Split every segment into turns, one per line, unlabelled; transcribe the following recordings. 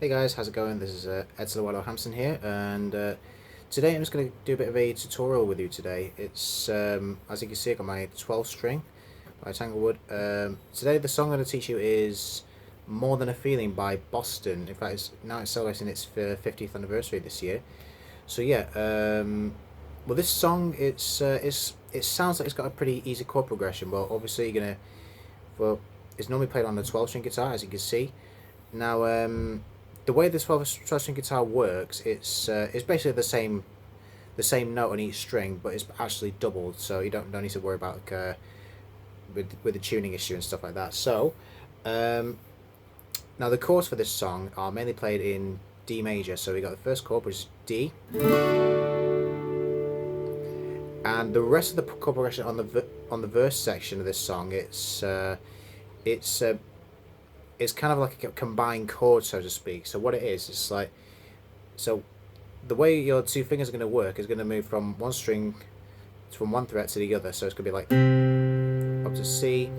Hey guys, how's it going? This is Ed Hamson here, and today I'm just going to do a bit of a tutorial with you today. It's, as you can see, I got my 12 string by Tanglewood. Today the song I'm going to teach you is More Than a Feeling by Boston. In fact, now it's celebrating its 50th anniversary this year. So yeah, well this song, it sounds like it's got a pretty easy chord progression. Well, obviously it's normally played on the 12 string guitar, as you can see. Now, the way this 12 string guitar works, it's basically the same note on each string, but it's actually doubled, so you don't need to worry about with the tuning issue and stuff like that. So, now the chords for this song are mainly played in D major. So we got the first chord, which is D, and the rest of the chord progression on the verse section of this song, it's kind of like a combined chord, so to speak. So what it is, it's like, so the way your two fingers are going to work is going to move from one string, from one fret to the other. So it's going to be like up to C,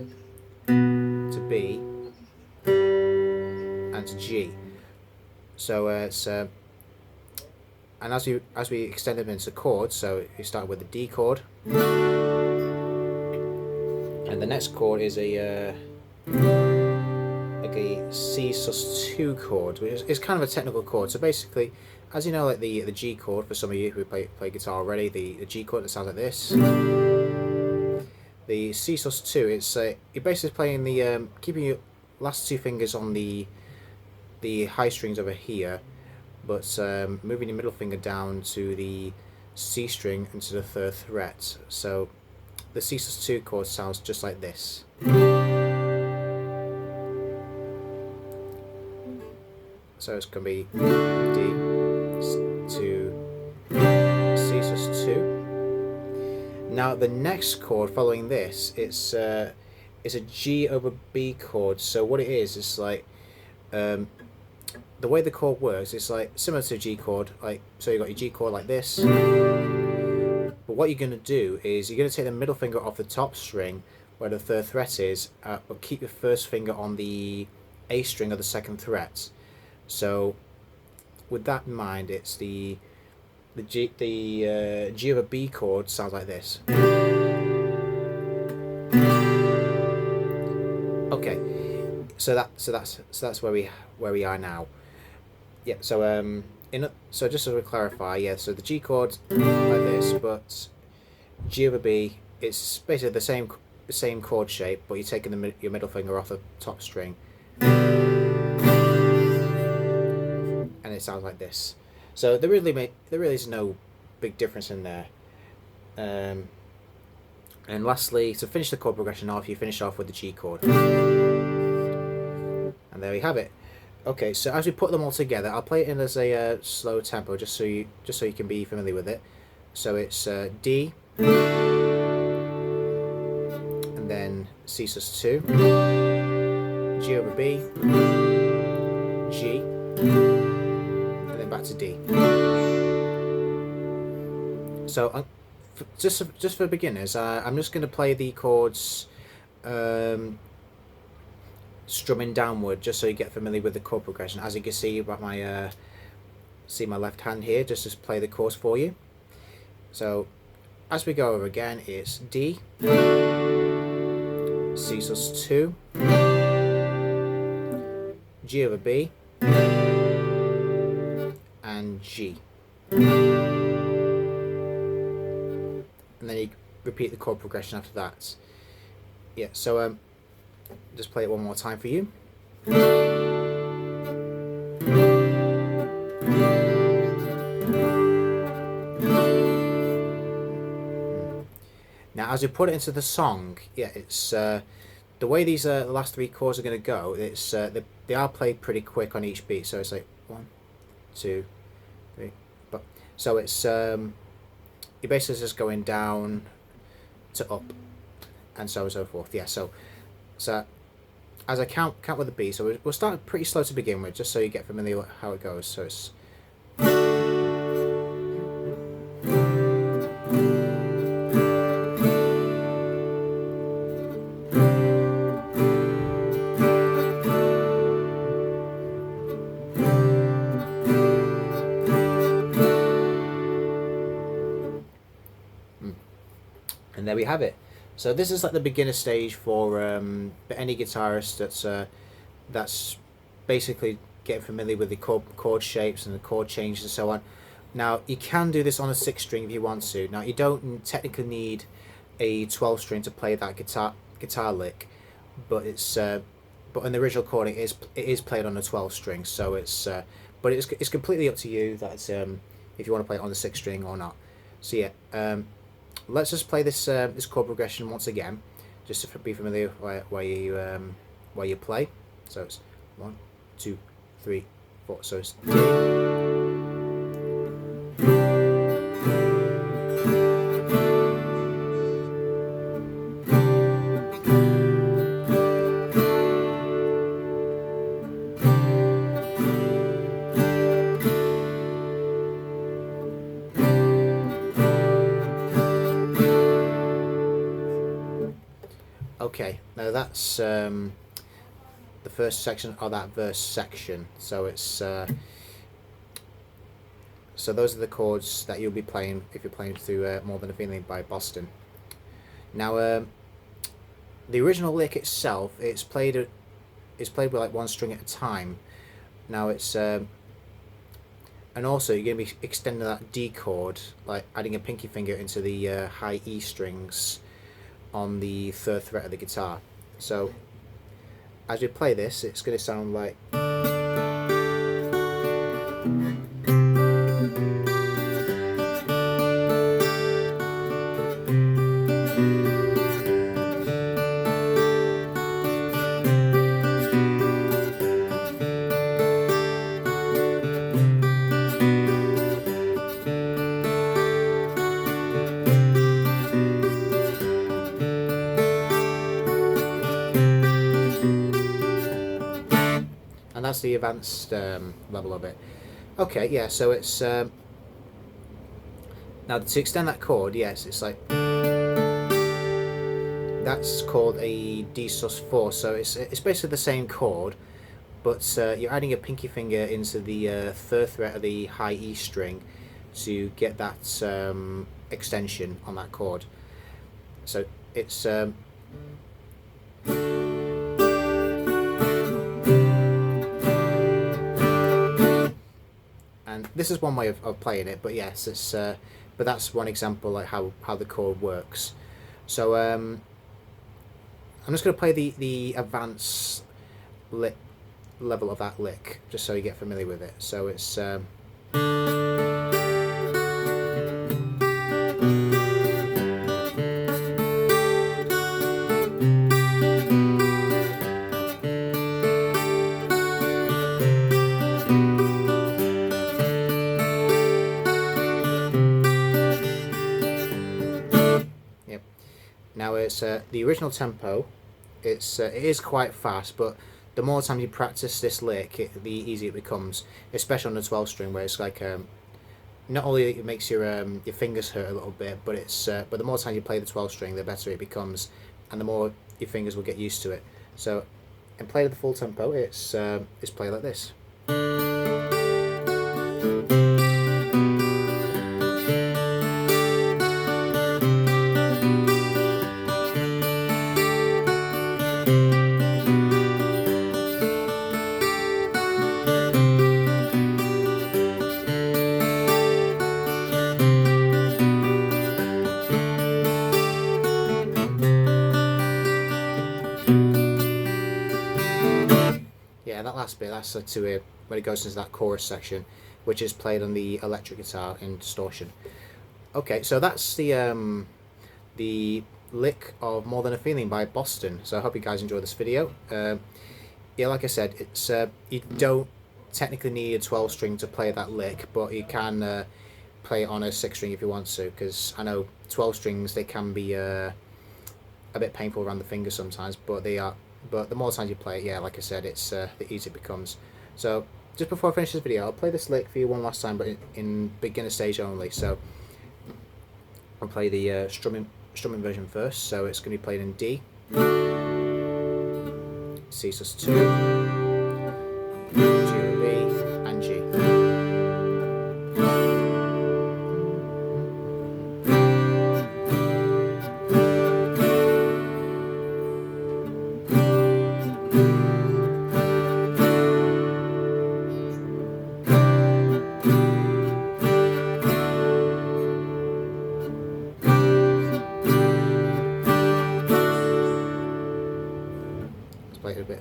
to B, and to G. So and as we extend them into chords, so you start with the D chord, and the next chord is a C sus2 chord, which is kind of a technical chord. So basically, as you know, like the G chord, for some of you who play guitar already, the G chord that sounds like this. The C sus2, it's you're basically playing the keeping your last two fingers on the high strings over here, but moving your middle finger down to the C string and to the third fret. So the C sus2 chord sounds just like this. So it's going to be D to C sus2. Now the next chord following this, it's a G over B chord. So what it is, it's like the way the chord works, it's like similar to a G chord. Like, so you got your G chord like this. But what you're going to do is you're going to take the middle finger off the top string where the third fret is, but keep your first finger on the A string of the second fret. So, with that in mind, it's the G over B chord sounds like this. Okay, so that's where we are now. Yeah. So so just to clarify, yeah. So the G chord like this, but G over B, it's basically the same chord shape, but you're taking your middle finger off the top string. And it sounds like this. So there really is no big difference in there. And lastly, to finish the chord progression off, you finish off with the G chord. And there we have it. Okay, so as we put them all together, I'll play it in as a slow tempo, just so you can be familiar with it. So it's D, and then C sus2, G over B, G, back to D. So just for beginners, I'm just going to play the chords strumming downward, just so you get familiar with the chord progression. As you can see about my my left hand here, just to play the chords for you. So as we go over again, it's D, C sus2, G over B, and G, and then you repeat the chord progression after that. Yeah, so just play it one more time for you. Now as we put it into the song, yeah, it's the way these the last three chords are going to go, it's they are played pretty quick on each beat, so it's like 1, 2, 3, but so it's you're basically just going down to up, and so on and so forth. Yeah, so as I count with the beat, so we'll start pretty slow to begin with, just so you get familiar with how it goes. So it's there we have it. So this is like the beginner stage for any guitarist that's basically getting familiar with the chord shapes and the chord changes and so on. Now you can do this on a 6 string if you want to. Now you don't technically need a 12 string to play that guitar lick, but but in the original chord it is played on a 12 string. So but it's completely up to you that if you want to play it on the 6 string or not. So yeah, let's just play this this chord progression once again, just to be familiar where you play. So it's 1, 2, 3, 4. So it's okay. Now that's the first section of that verse section. So it's so those are the chords that you'll be playing if you're playing through More Than a Feeling by Boston. Now the original lick itself, it's played with like 1 string at a time. Now it's and also you're going to be extending that D chord, like adding a pinky finger into the high E strings on the 3rd fret of the guitar. So as we play this, it's going to sound like. And that's the advanced level of it. Okay, yeah, so it's now to extend that chord, yes, it's like that's called a D sus4. So it's basically the same chord, but you're adding a pinky finger into the 3rd fret of the high E string to get that extension on that chord. So it's and this is one way of playing it, but yes, it's but that's one example like how the chord works. So I'm just going to play the advanced level of that lick, just so you get familiar with it. So it's yep. Now it's the original tempo. It is quite fast, but the more time you practice this lick, the easier it becomes, especially on the 12 string, where it's like not only it makes your fingers hurt a little bit, but but the more time you play the 12 string, the better it becomes, and the more your fingers will get used to it. So, and play the full tempo, it's played like this. Yeah, that last bit, that's to when it goes into that chorus section, which is played on the electric guitar in distortion. Okay, so that's the lick of More Than a Feeling by Boston. So I hope you guys enjoyed this video. Yeah, like I said, it's you don't technically need a 12 string to play that lick, but you can play it on a 6 string if you want to, because I know 12 strings, they can be a bit painful around the fingers sometimes, but the more times you play it, yeah, like I said, it's the easier it becomes. So just before I finish this video, I'll play this lick for you one last time, but in beginner stage only. So I'll play the strumming version first. So it's going to be played in D, C sus2, G and B, and G.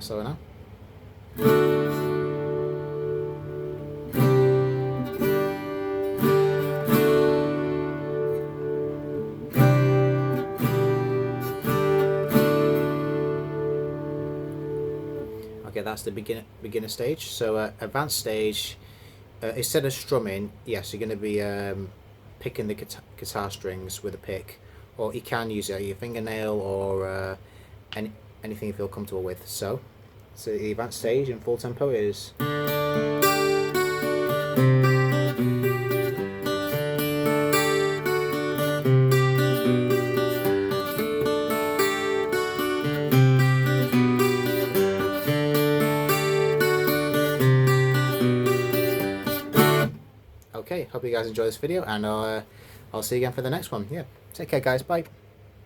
bit slower now. Okay, that's the beginner stage. So advanced stage, instead of strumming, yes, you're going to be picking the guitar strings with a pick, or you can use your fingernail or anything you feel comfortable with. So the advanced stage in full tempo is. Okay, hope you guys enjoy this video, and I'll see you again for the next one. Yeah, take care, guys. Bye.